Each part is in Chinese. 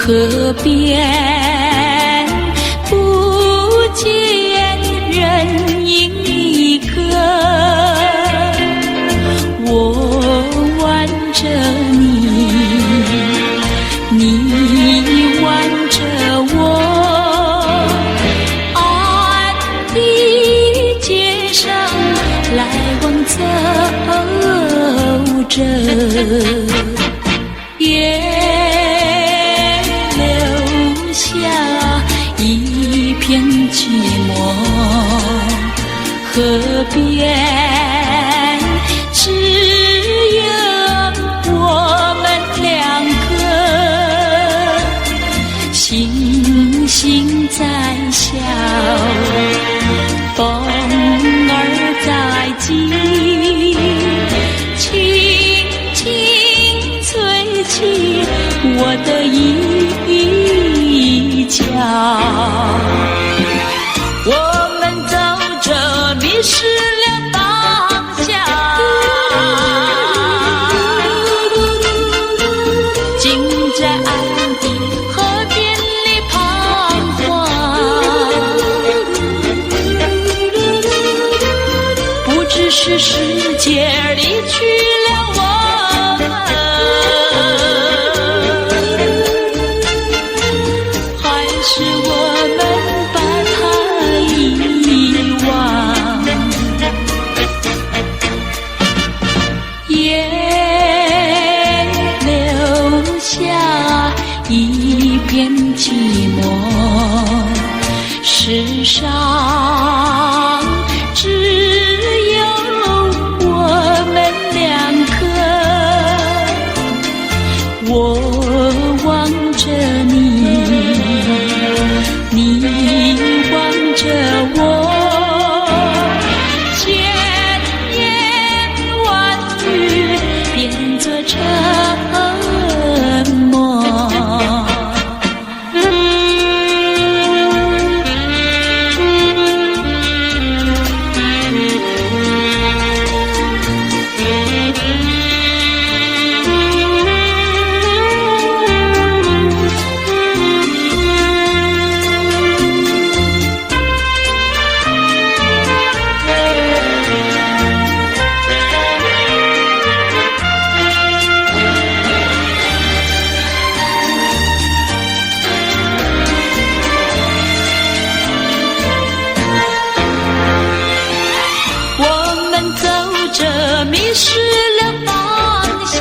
河边不见人影一个，我挽着你，你挽着我，安的街上来往走着，也留下一片寂寞。河边只有我们两个，星星在笑，风儿在起，轻轻吹起我的衣角。我们走着迷失了方向，竟在爱的河边里彷徨，不知是世界离去了我们，还是我们把它遗忘。也留下一片寂寞，世上只有我们两个，我望着你，你望着我，千言万语变作沉默。迷失了方向，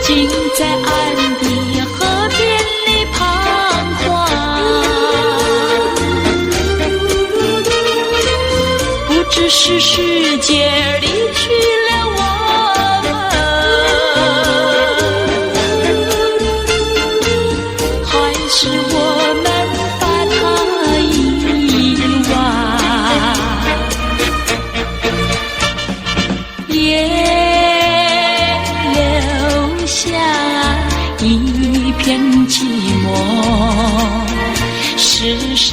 竟在爱的河边里彷徨，不知是世界离去了我们，还是我们把它遗忘。也留下一片寂寞，世上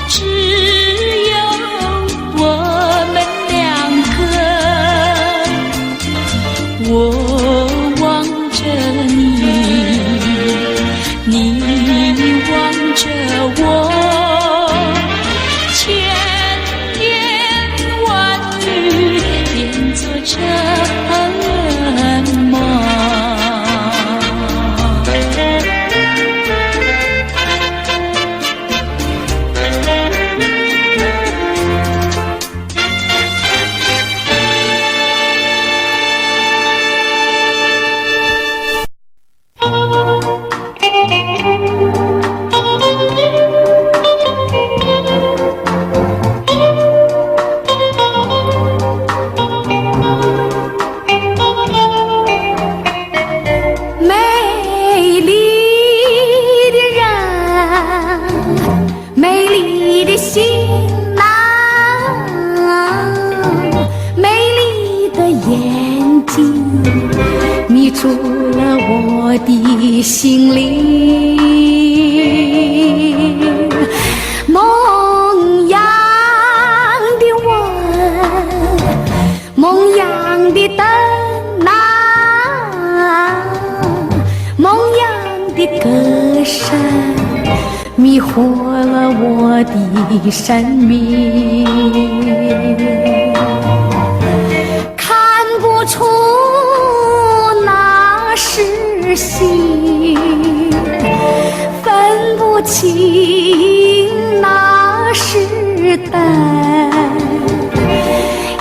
只有我们两个，我望着你，你望着我，千言万语变作沉默。迷住了我的心灵，梦样的吻，梦样的灯。歌声迷惑了我的生命，看不出那是心，分不清那是灯，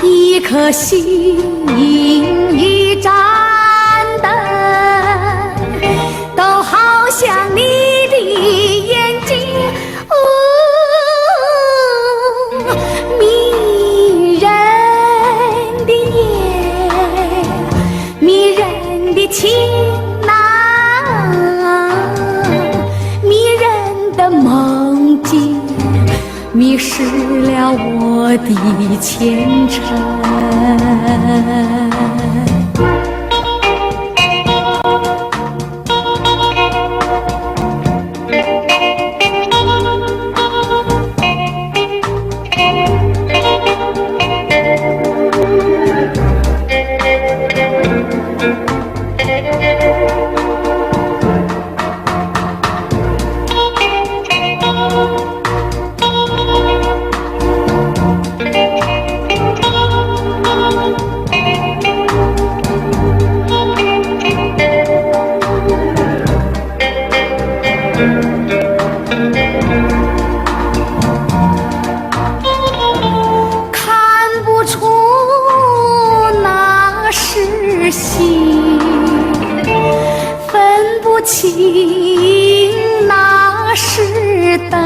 一颗心一盏灯，都好像你的眼睛，迷人的眼，迷人的情呐，迷人的梦境，迷失了我的前程。情那是灯，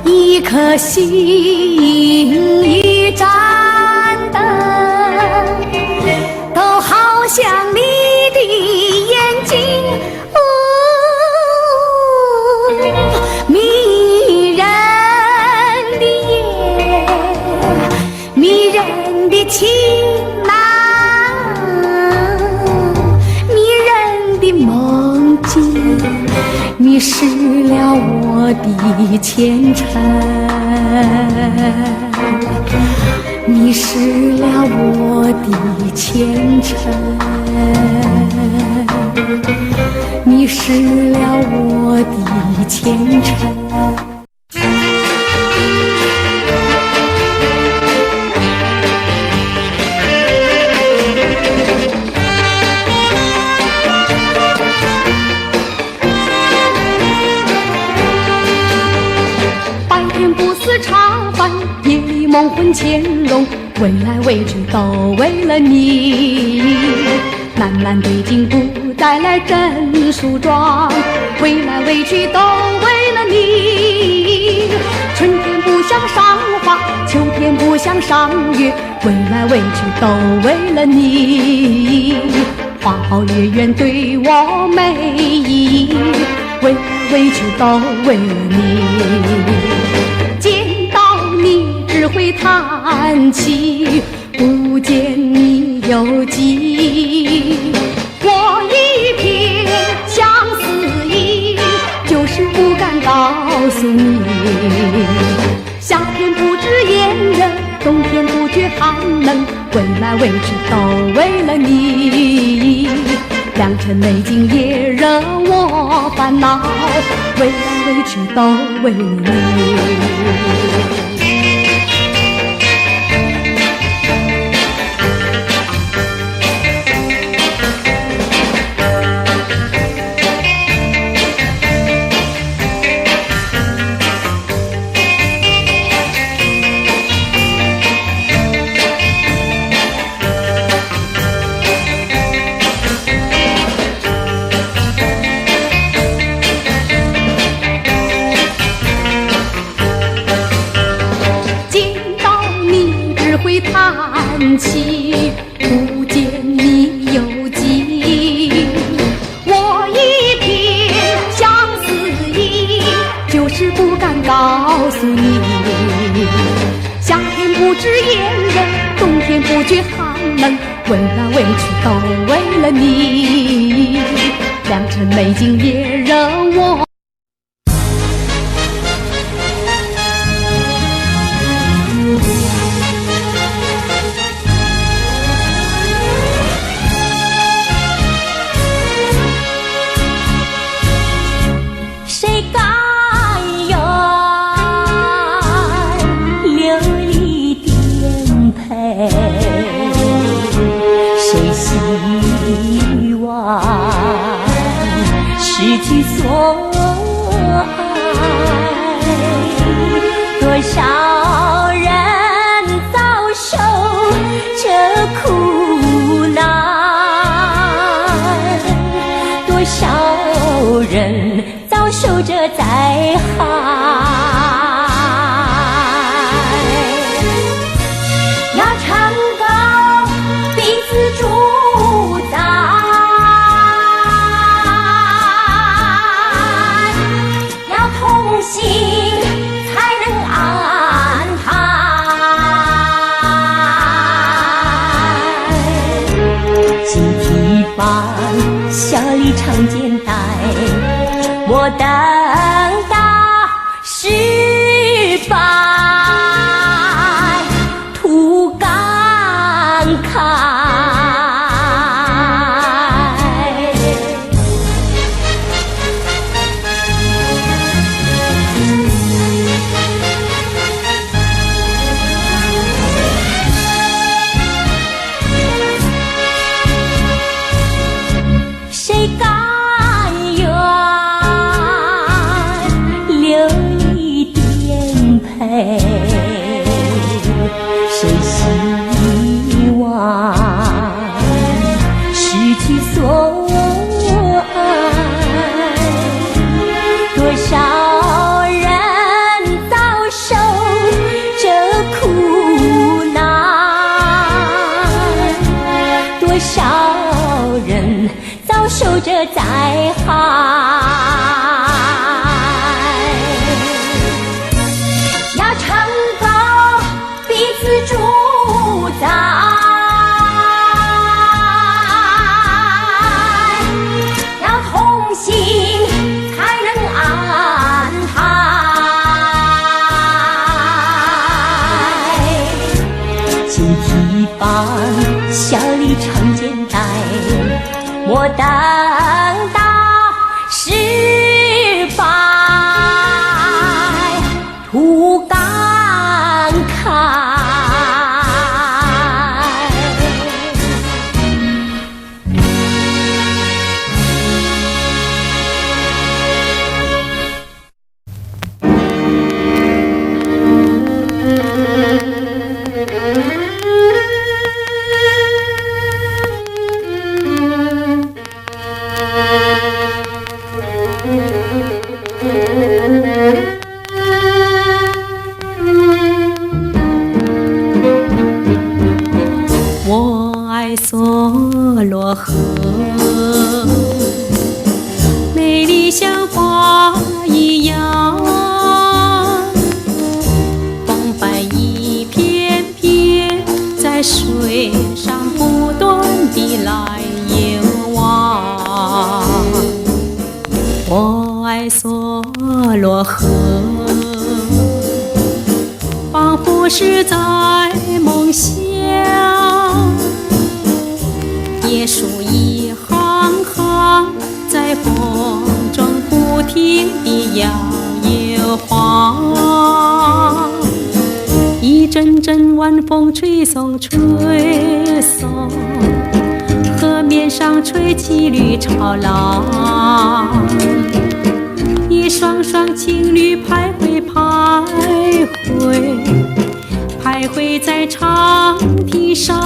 一颗心一盏灯，都好像你的眼睛，迷人的眼，迷人的情呐，迷失了我的前程，迷失了我的前程，迷失了我的前程。梦魂牵拢，为来为去都为了你。漫漫对镜不带来真梳妆，为来为去都为了你。春天不想赏花，秋天不想赏月，为来为去都为了你。花好月圆对我没意义，为来为去都为了你。见到你只会叹气，不见你有迹。我一片相思意，就是不敢告诉你。夏天不知炎热，冬天不觉寒冷，为来为去都为了你。良辰美景也惹我烦恼，为来为去都为了你。叹气，不见你有迹。我一片相思意，就是不敢告诉你。夏天不知炎热，冬天不觉寒冷，为来为去都为了你。良辰美景也惹我。失去所爱，多少人遭受这苦难，多少人遭受这灾害。要唱高彼此主宰，要同心才能安泰。金蹄般小里长肩带，我等到失败，徒感慨。谁甘愿留一点陪？谁希望失去所爱？多少人遭受这苦难，多少人遭受这灾害。要唱高彼此主宰，要同心才能安泰。金蹄般小里长肩带，我等到失败，徒感慨。我爱梭罗河，美丽像花一样，光斑一片片在水上不断地来游望。我爱梭罗河，仿佛是在梦乡。叶树一行行在风中不停地摇又晃，一阵阵晚风吹送吹送，河面上吹起绿潮浪，一双双情侣徘徊徘徊，徘徊在长堤上。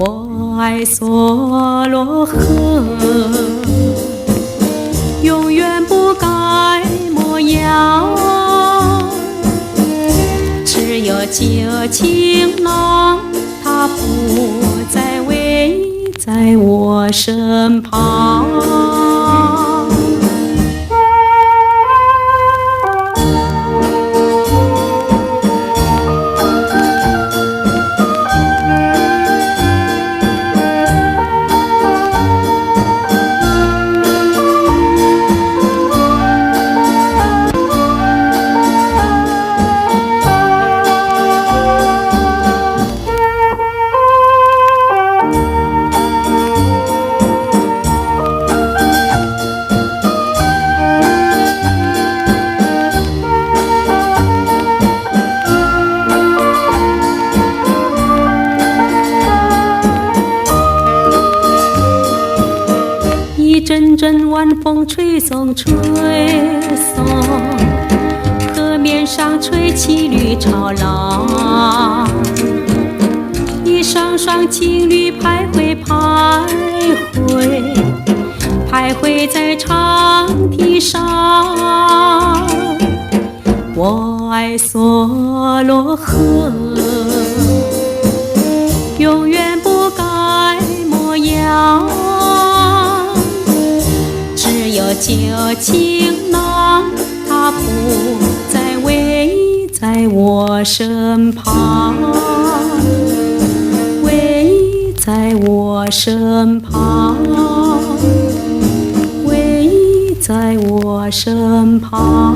我爱梭罗河，永远不改模样，只有旧情郎，他不再围在我身旁。阵晚风吹送吹送，河面上吹起绿潮浪，一双双情侣徘徊徘徊，徘徊在长堤上。我爱梭罗河，永远不改模样，只有旧情郎，他不再偎在我身旁，偎在我身旁，偎在我身旁。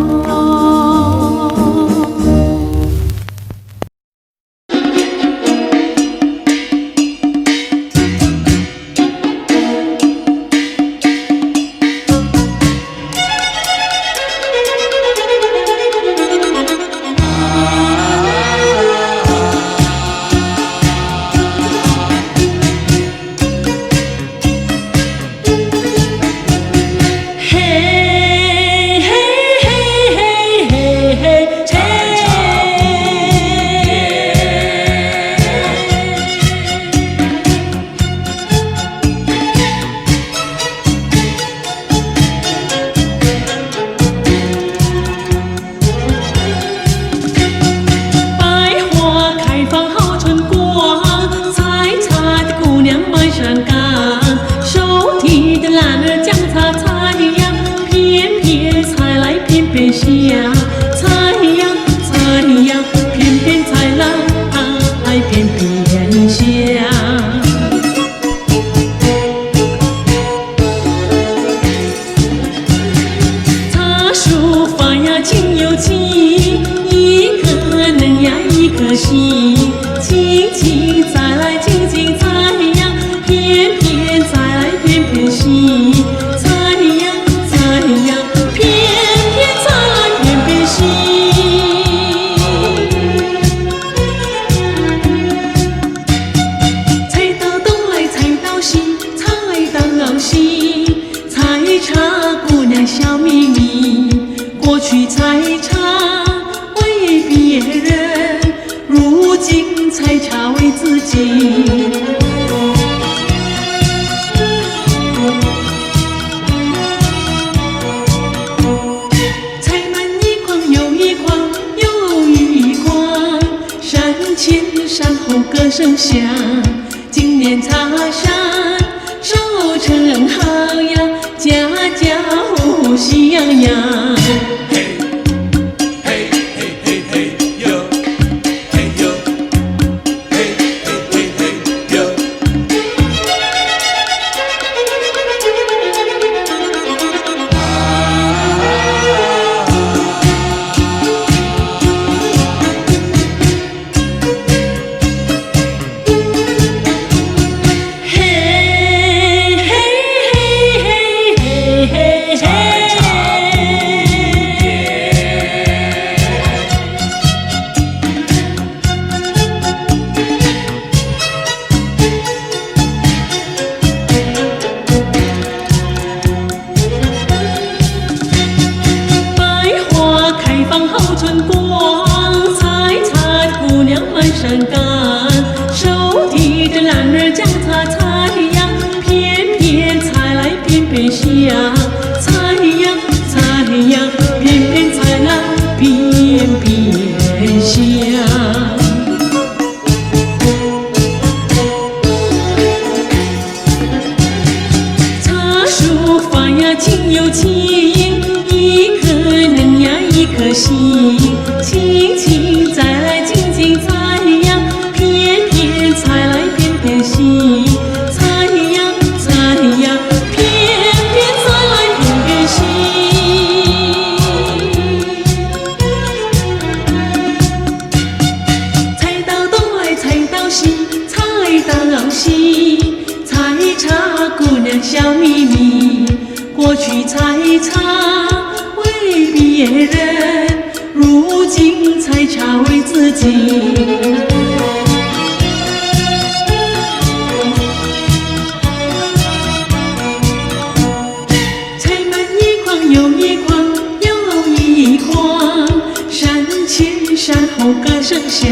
香，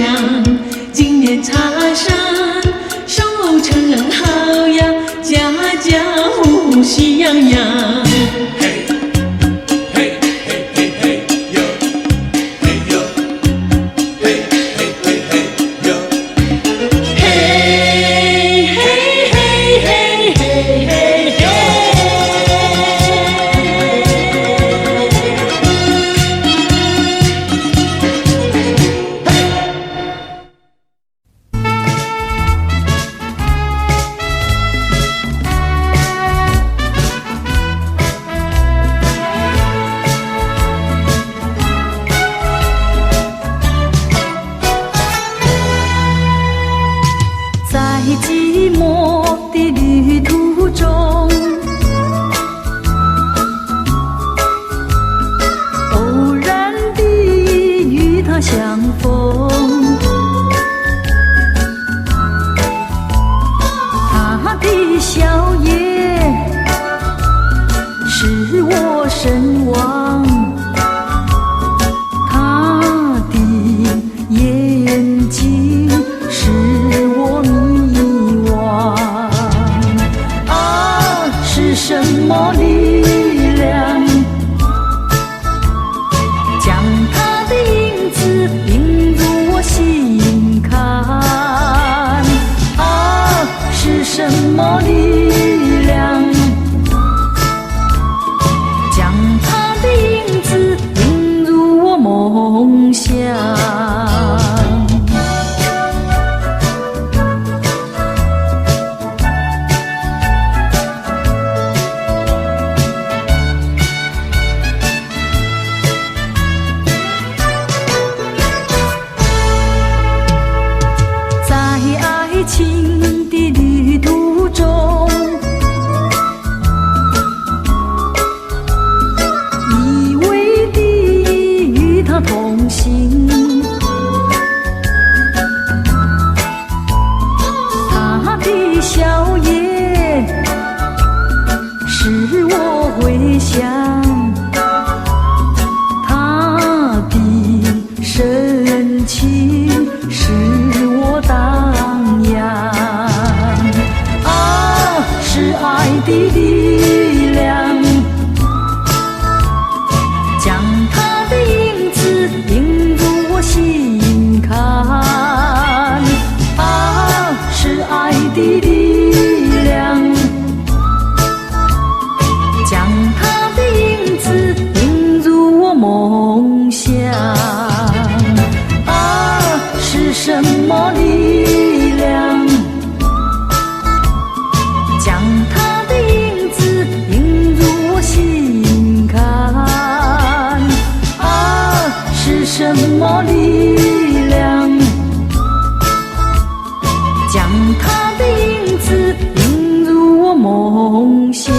今年插上收成好呀，家家户户喜洋洋。嘿，嘿嘿嘿嘿哟，嘿哟，嘿嘿嘿嘿哟，嘿嘿嘿嘿嘿嘿嘿。在寂寞的旅途中，偶然地与他相逢，他的笑颜使我神往，他的眼睛使我迷惘。啊，是什么力量将他的影子映入我心坎？啊，是什么力量将他的影子映入我梦乡？在爱情的旅途中，依偎地与他同行，他的笑颜使我回想，他的深情使我荡漾。啊，是爱的力量将他的影子映入我心坎。啊，是爱的力量将他的影子映入我梦乡。啊，是什么力量将他的影子映入我心坎？啊，是什么力量将他的影子映入我梦乡？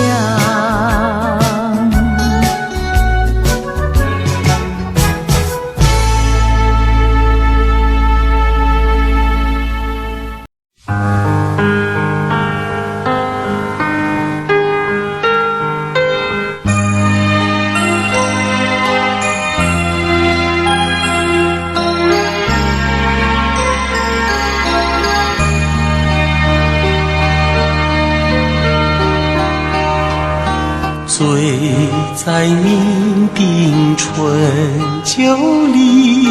醉在酩酊醇酒里，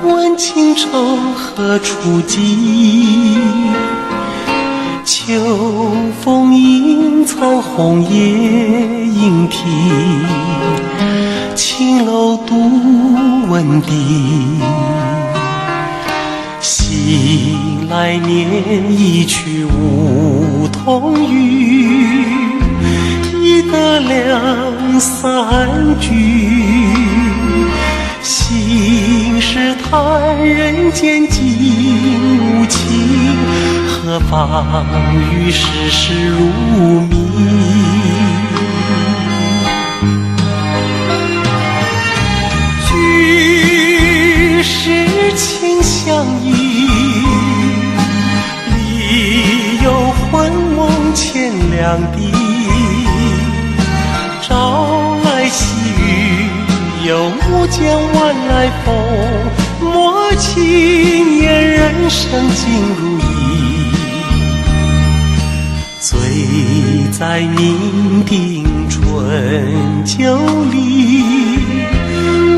问情愁何处寄？秋风引草红叶莺啼，青楼独闻笛。西来年一去梧桐雨，忆得两三句。心事叹人间尽无情，何妨与世事如迷。举世情相依，里有魂梦千两地。朝来夕雨，有木间晚来风。莫轻言人生尽如意，醉在酩酊春酒里，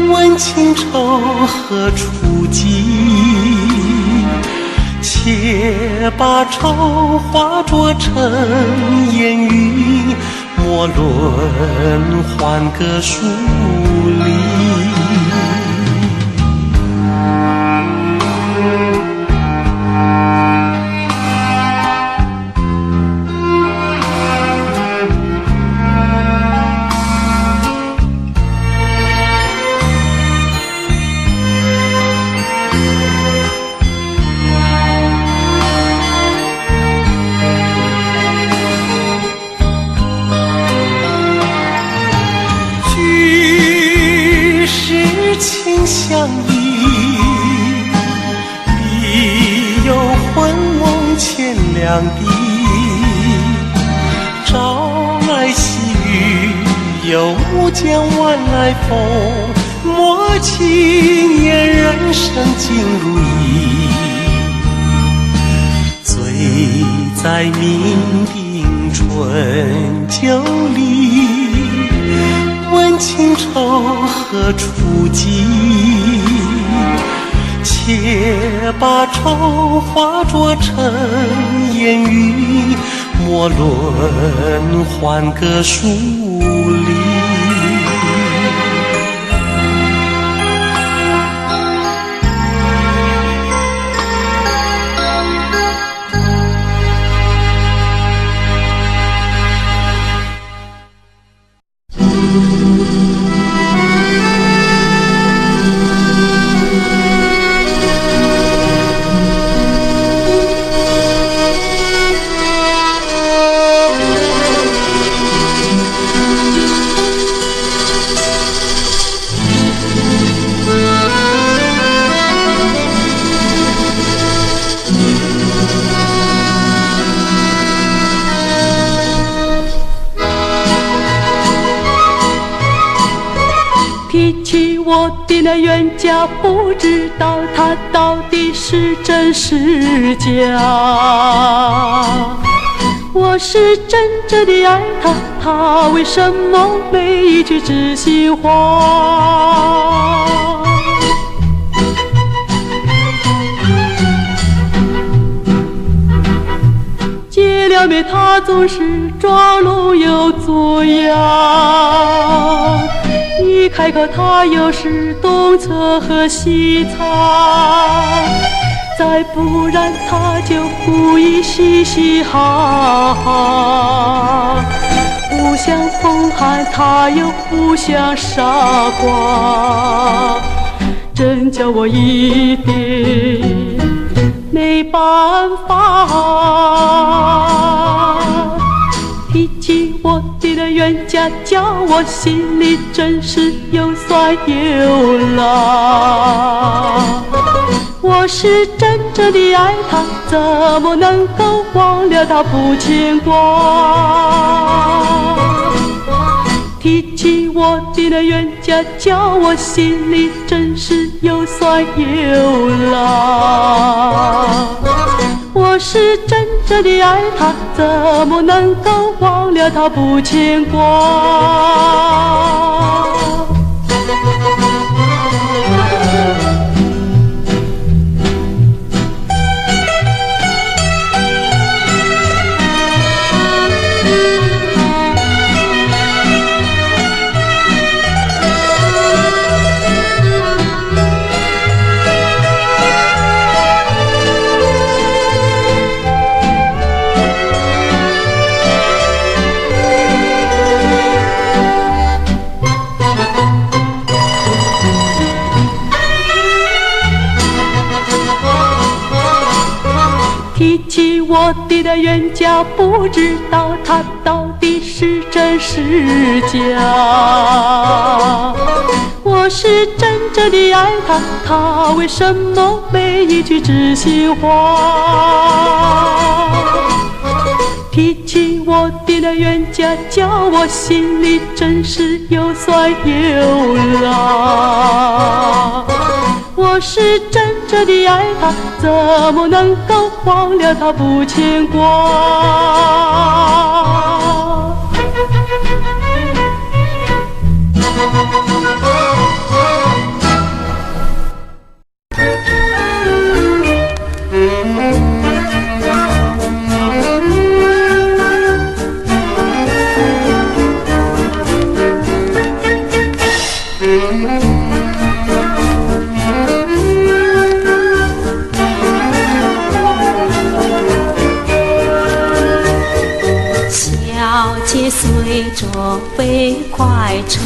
问情愁何处寄？且把愁化作成烟云，莫论换个数里。相依，里有魂梦千两地，朝来夕雨又将晚来风，莫轻言人生尽如意，醉在酩酊春酒里，问情愁何处寄？且把愁化作成烟云，莫论换个数里。提起我的那冤家，不知道他到底是真是假。我是真正的爱他，他为什么没一句知心话？见了面他总是装聋又作哑，一开口他又是东侧和西侧，再不然他就故意嘻嘻哈哈，不像风寒他又不像傻瓜，真叫我一点没办法。提起我的那冤家，叫我心里真是又酸又辣。我是真正的爱他，怎么能够忘了他不牵挂？提起我的那冤家，叫我心里真是又酸又辣。我是真正的爱他，怎么能够忘了他不牵挂？提起我的那冤家，不知道他到底是真是假。我是真正的爱他，他为什么没一句知心话？提起我的那冤家，叫我心里真是又酸又辣。我是真正的爱他，怎么能够忘了他不牵挂？小姐随着飞快车，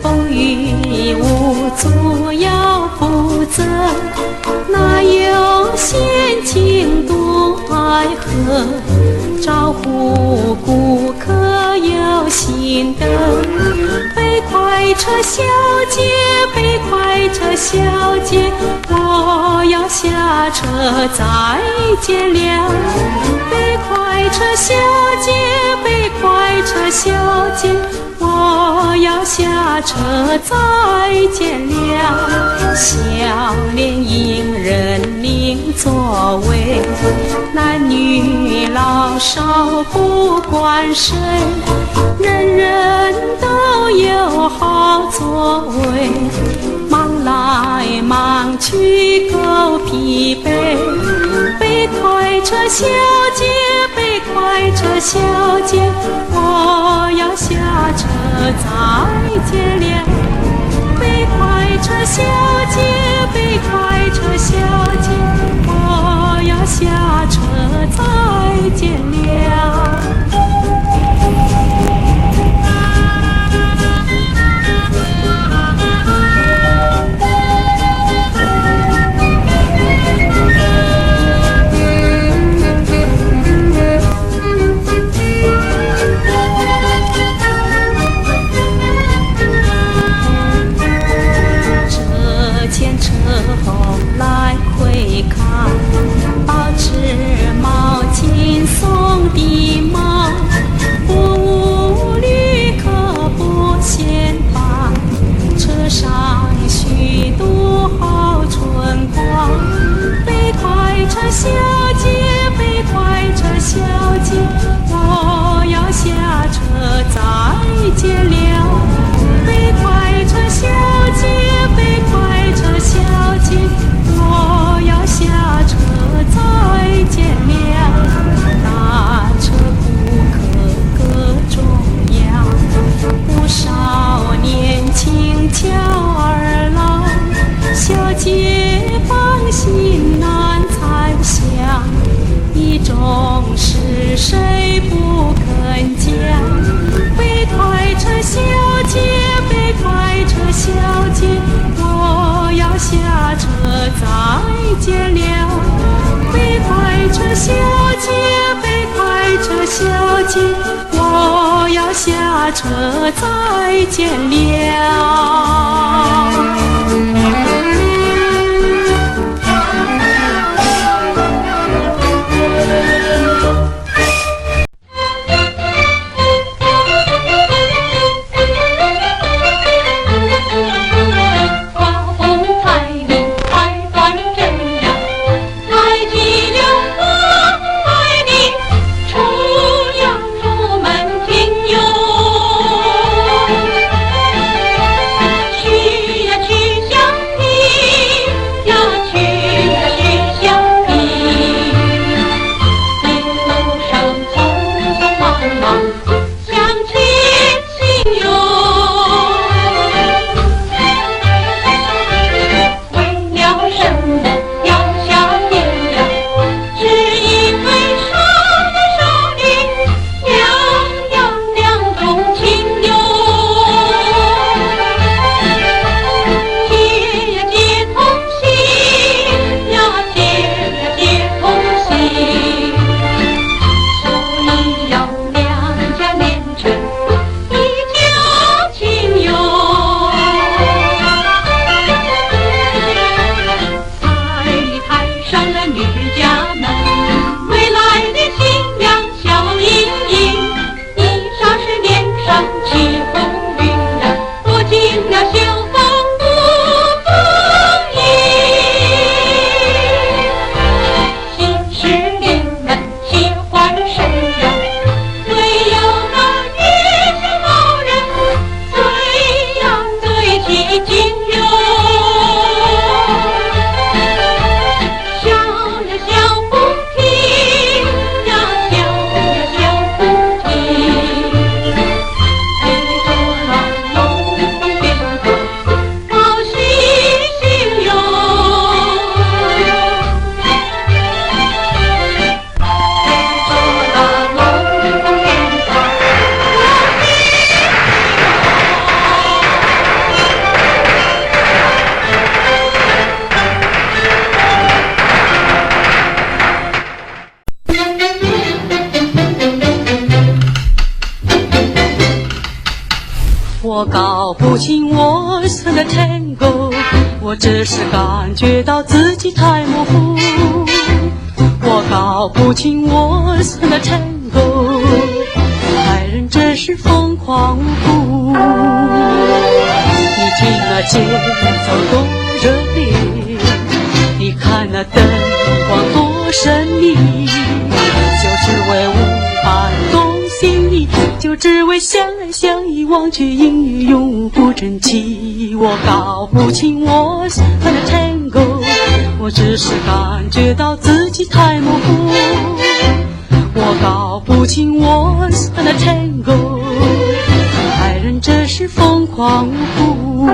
风雨无阻要负责，哪有闲情多爱河？招呼顾客有心得。飞快车小姐，飞快车小姐，我要下车再见了。飞快车小姐，飞快车小姐，我要下车再见了。笑脸迎人领座位，男女老少不管谁，人人都有好座位，忙来忙去够疲惫。飞快车小姐，飞快车小姐，我要下车再见了。飞快车小姐，飞快车小姐，我要下车再见了。来回看，保持毛巾送的忙，服务旅客不嫌烦，车上许多好春光。飞快车小姐，飞快车小姐，我要下车再见了。飞快车小姐，飞快车小姐，我要下车再见了。大车顾客各种样，不少年轻俏儿郎，小姐放心难猜想，一种是谁不肯讲？飞快车小姐，飞快车小姐，我要下车再见了。飞快车小姐，飞快车小姐，我要下车再见了。春我搞不清我算的 tango， 我只是感觉到自己太模糊。我搞不清我算的 tango， 爱人真是疯狂无辜。你听那节奏多热烈，你看那灯光多神秘，就只为无法动心意，就只为相爱相依，忘却阴雨，永不争气。我搞不清我算的 tango， 我只是感觉到自己太模糊。我搞不清我算的 tango， 爱人真是疯狂无辜。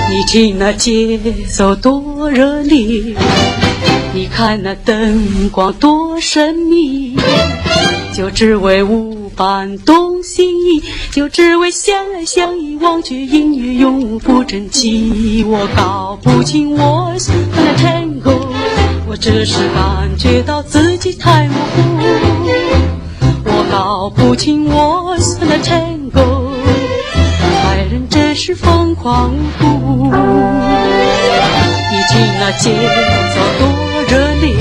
你听那节奏多热烈，你看那灯光多神秘，就只为无伴动心意，就只为相爱相依，忘却阴雨，永不争气。我搞不清我算的 tango， 我只是感觉到自己太模糊。我搞不清我算的 tango， 爱人真是疯狂无辜。你听那节奏多热烈，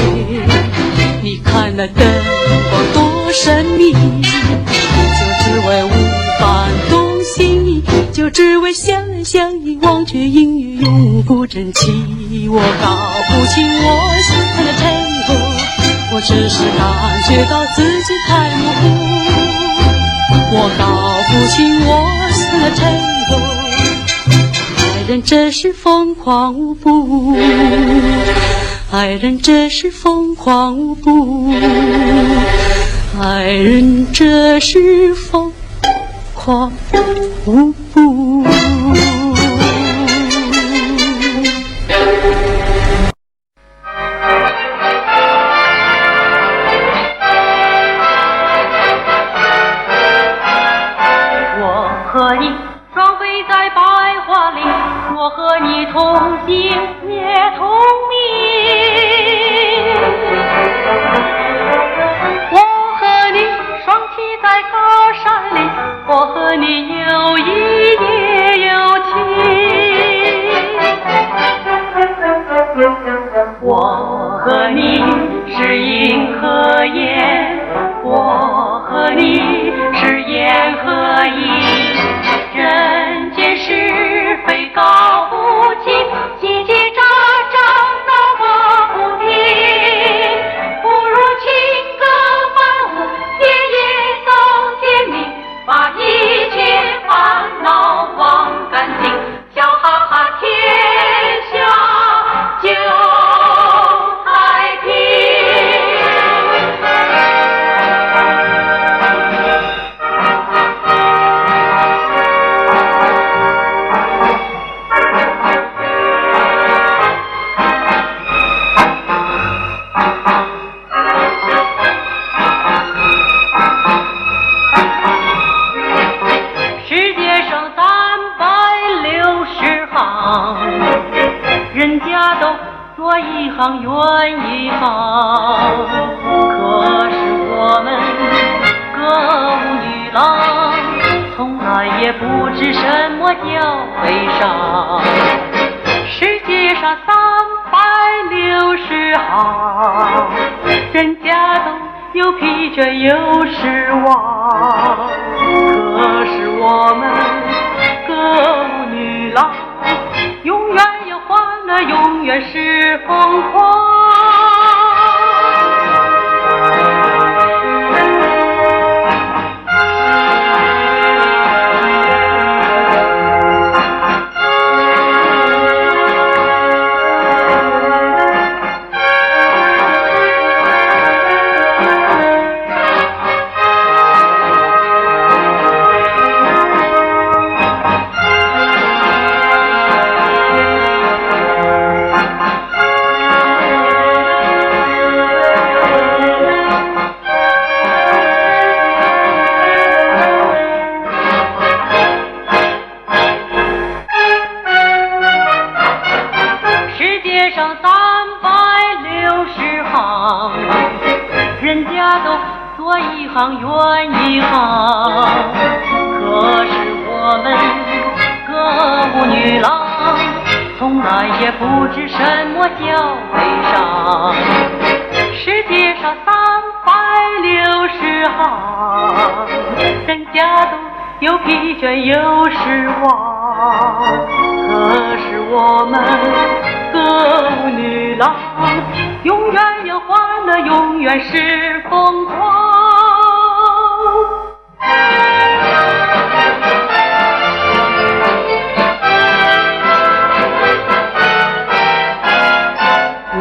你看那灯光多神秘，就只为无伴动心意，就只为相爱相依，忘却阴雨，永不争气。我搞不清我算的 tango， 我只是感觉到自己太模糊。我搞不清我算的 tango， 爱人真是疯狂无辜，爱人真是疯狂无辜，爱人真是疯狂无辜。我和你双飞在百花林，我和你同行也同名。我和你双栖在高山里，我和你有意也有情。我和你是阴和阳，我和你是言和义。人间是非搞不清，叽叽喳喳闹个不停，不如情歌伴舞，夜夜到天明，把一切烦恼忘干净，笑哈哈天下就太平。世界上360行，人家都做一行怨一行，可是我们歌舞女郎从来也不知什么叫悲伤。世界上360行，人家都有疲倦有失望，可是我们歌舞女郎永远有欢乐，永远是疯狂。人家都做一行怨一行，可是我们歌舞女郎，从来也不知什么叫悲伤。世界上360行，人家都有疲倦有失望，可是我们歌舞女郎永远有欢乐，永远是疯狂。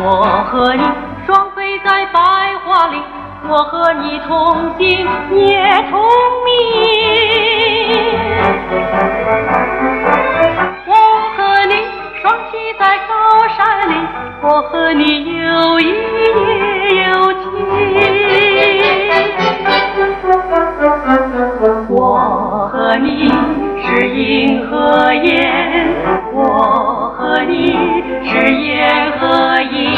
我和你双飞在百花林，我和你同行也同名。我和你双栖在高山里，我和你有意也有情。我和你是阴和炎，我和你是炎和阴，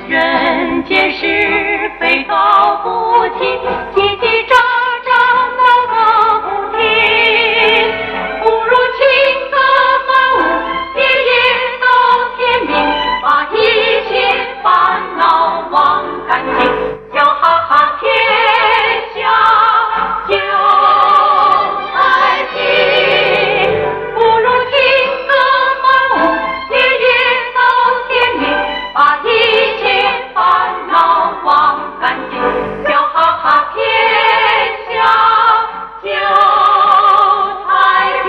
人间是非道不清，叽叽喳喳闹个不停，不如情歌伴舞，夜夜到天明，把一切烦恼忘干净，笑哈哈天下就太平。不如情歌伴舞，夜夜到天明，把一切烦恼忘干净，笑哈哈天下就太平。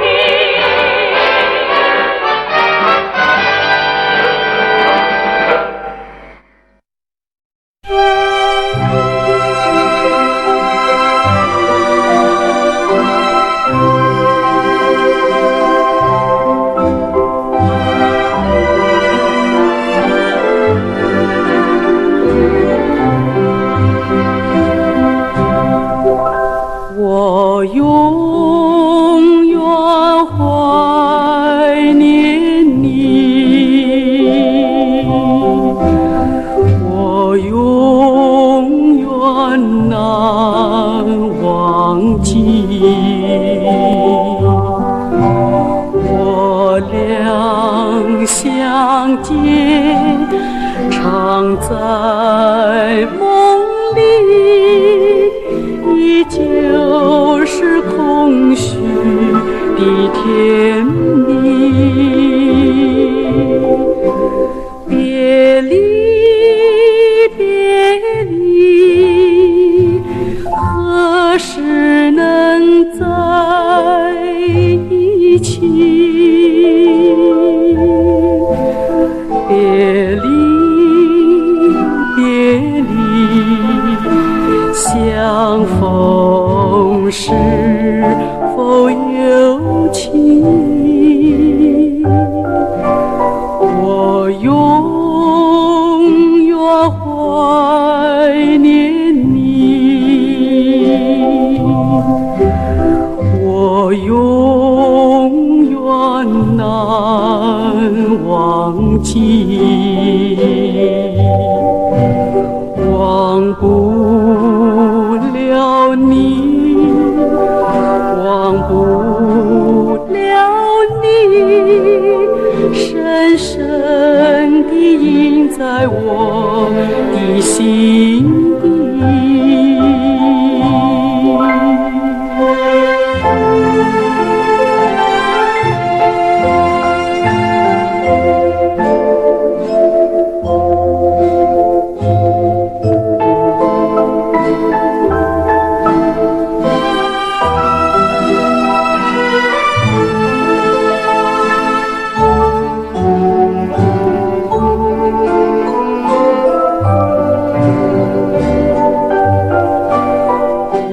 我永远怀念你，我永远难忘记，我俩相见常在梦里，依旧是空虚的甜蜜。别离，别离，何时能在一起？别离，别离，相逢时否有情？我永远怀念你，我永远难忘记，忘不了你，忘不了你，深深地印在我的心底。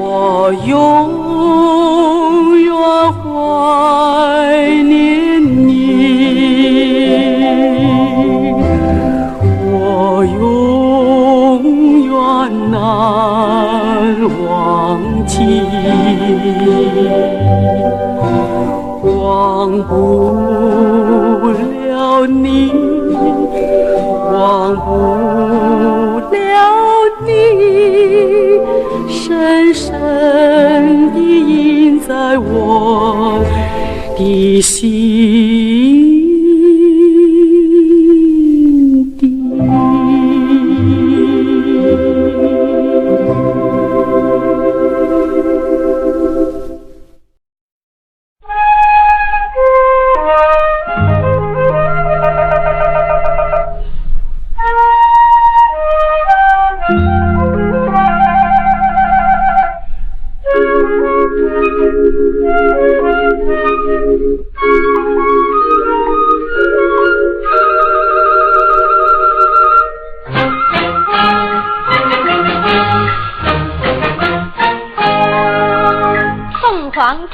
我永远怀念你，我永远难忘记，忘不了你，忘不了你，深深地印在我的心底。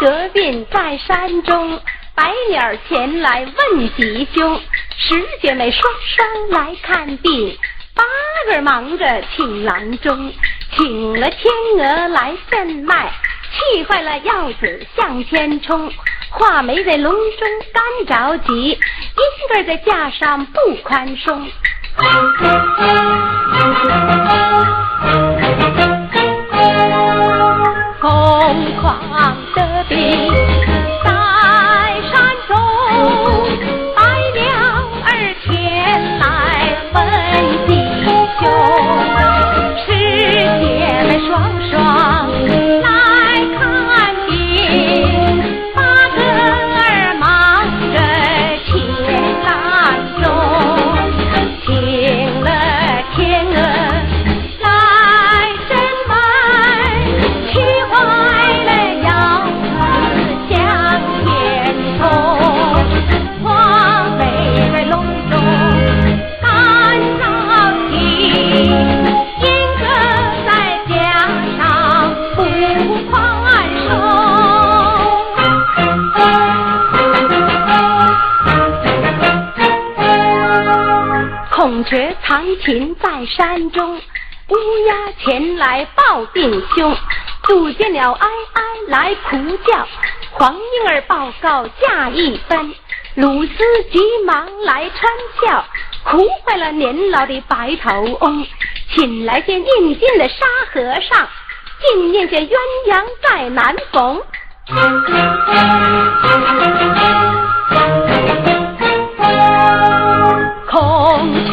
得病在山中，白鸟前来问吉凶。十姐妹双双来看病，八个忙着请郎中。请了天鹅来镇脉，气坏了药子向前冲。画眉在笼中干着急，秧歌在架上不宽松。疯狂的病在山中，白鸟儿前来问吉凶。十姐妹双双来看病，八个儿忙着请郎中。请了天鹅来镇脉，气坏了药子向前冲。黄梅在笼中干着急，秧歌在架上不宽松。孔雀藏琴在山中，乌鸦前来报病凶。杜鹃鸟哀哀来哭叫，黄莺儿报告驾一奔。鲁斯急忙来穿孝，哭坏了年老的白头翁。请来见应尽的沙和尚，竟念见鸳鸯再难逢。孔雀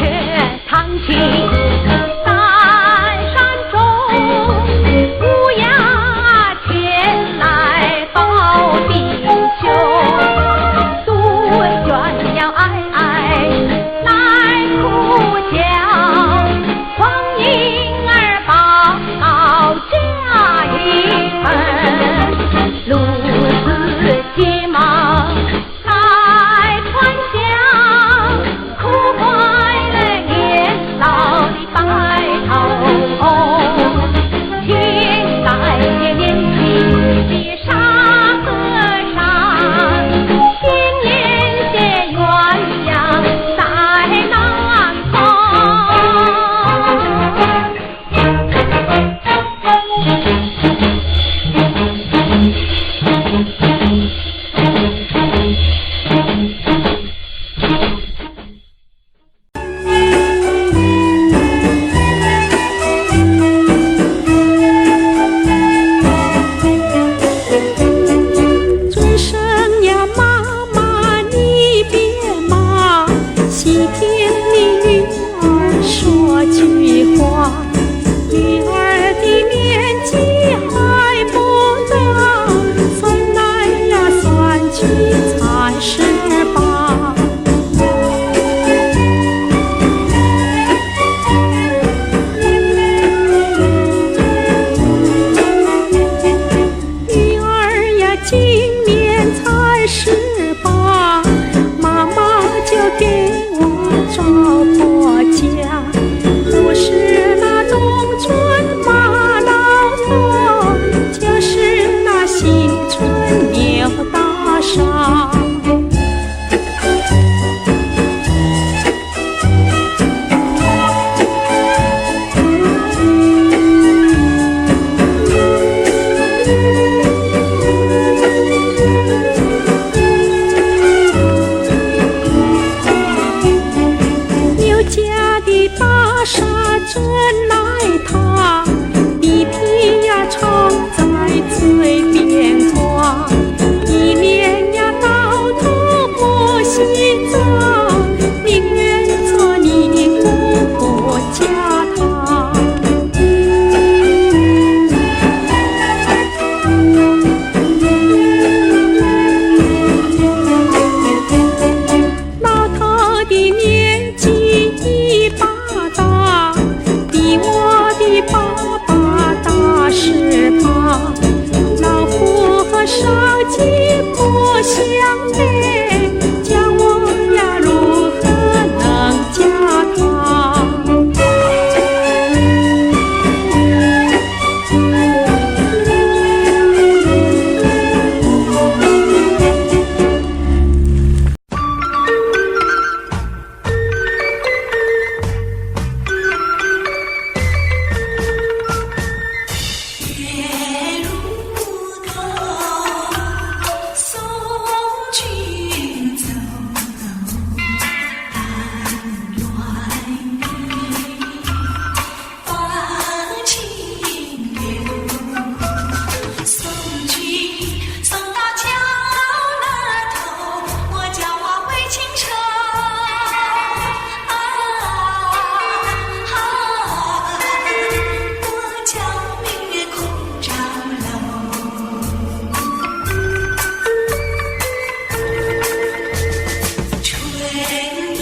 藏琴在山中，乌鸦前来报病凶。杜鹃鸟哀哀来哭叫，黄莺儿报告驾一奔。鲁子急忙月如钩，送君走，半软玉，放清流。送君送到桥那头，我叫我为情愁。我叫明月空照楼。春意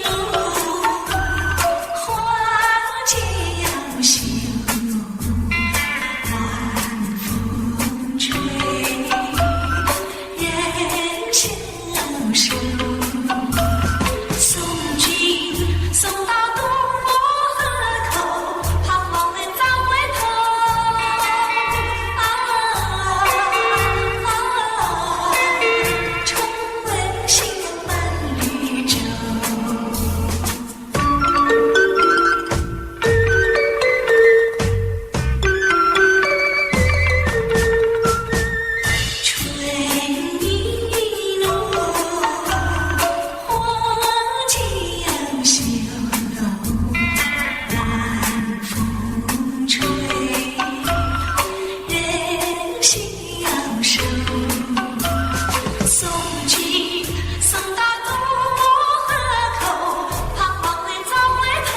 浓，花皆要休。晚风吹，人消瘦。送君送到渡河口，盼望能早回头。重温心伴侣舟。春意浓，花皆要休。晚风吹，人心要瘦。送君送到渡河口，盼望能早回头。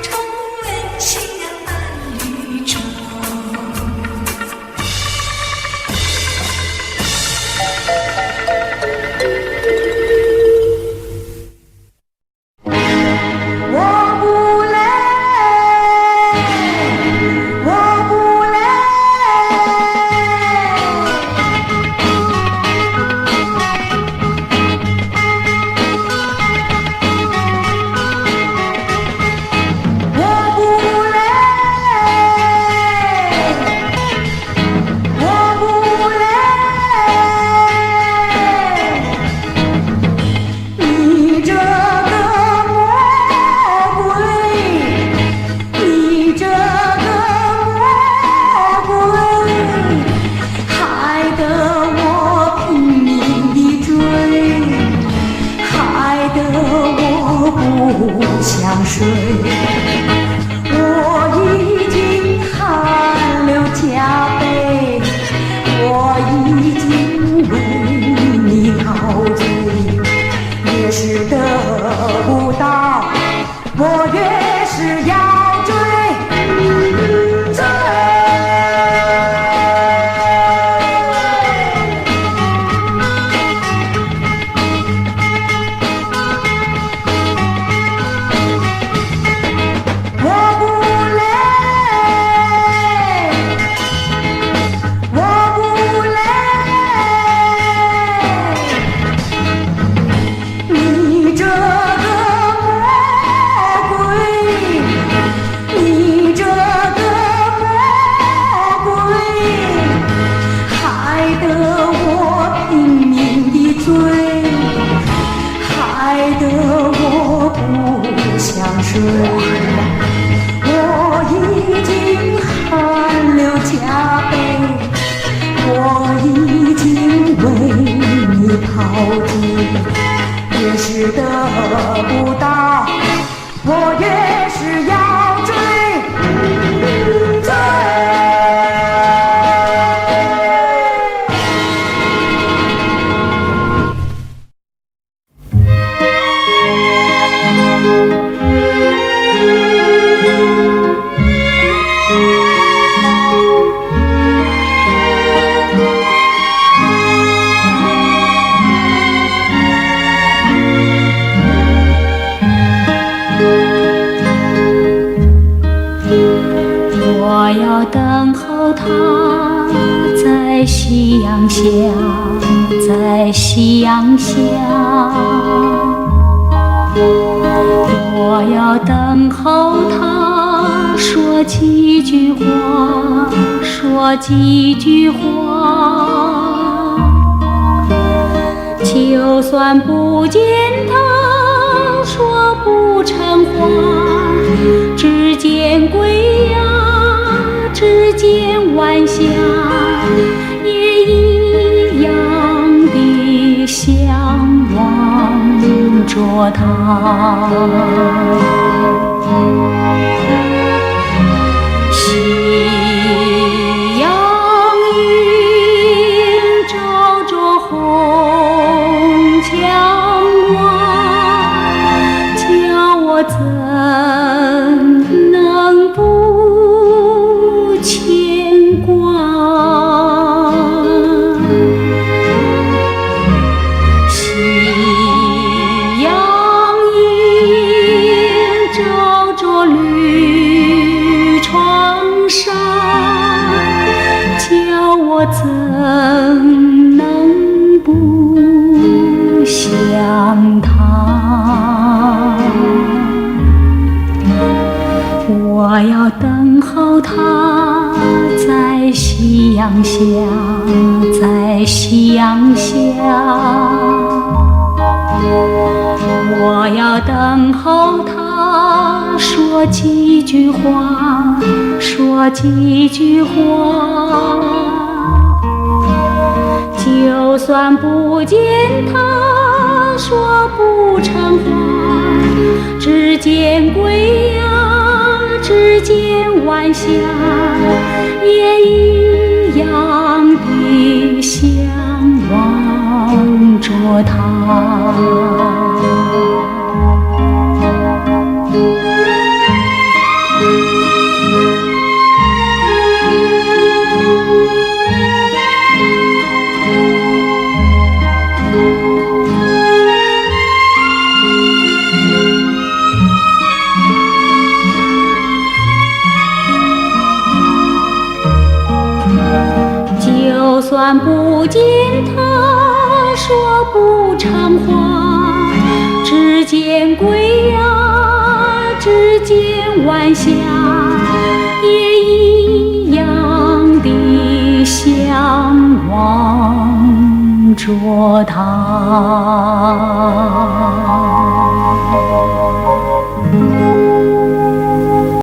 重温心伴侣舟。我不累，我不累。我不累，我不累。你这个魔鬼，你这个魔鬼，害得我拼命地追，害得我不想睡。我已经汗流浃背，我已经为你陶醉。越是得不到，我越是要追。我不累，我不累。你这个魔鬼，你这个魔鬼，害得我拼命地追，害得我不想睡。我已经汗流浃背，我已经为你陶醉。越是得不到，我越是要追。我要等候他在夕阳下，在夕阳下。我要等候他说几句话，说几句话。就算不见他说不成话，只见归呀，只见晚霞，也一样地向往着他。夕阳映照着红墙外，叫我怎能不牵挂？夕阳映照着绿窗纱，叫我怎能不想他？我要等候他在夕阳下，在夕阳下。我要等候他说几句话，说几句话。就算不见他说不成话，只见归呀，只见晚霞，也一样地向往着他。就算不见他说不成话，只见归呀，只见晚霞，也一样地向往着他。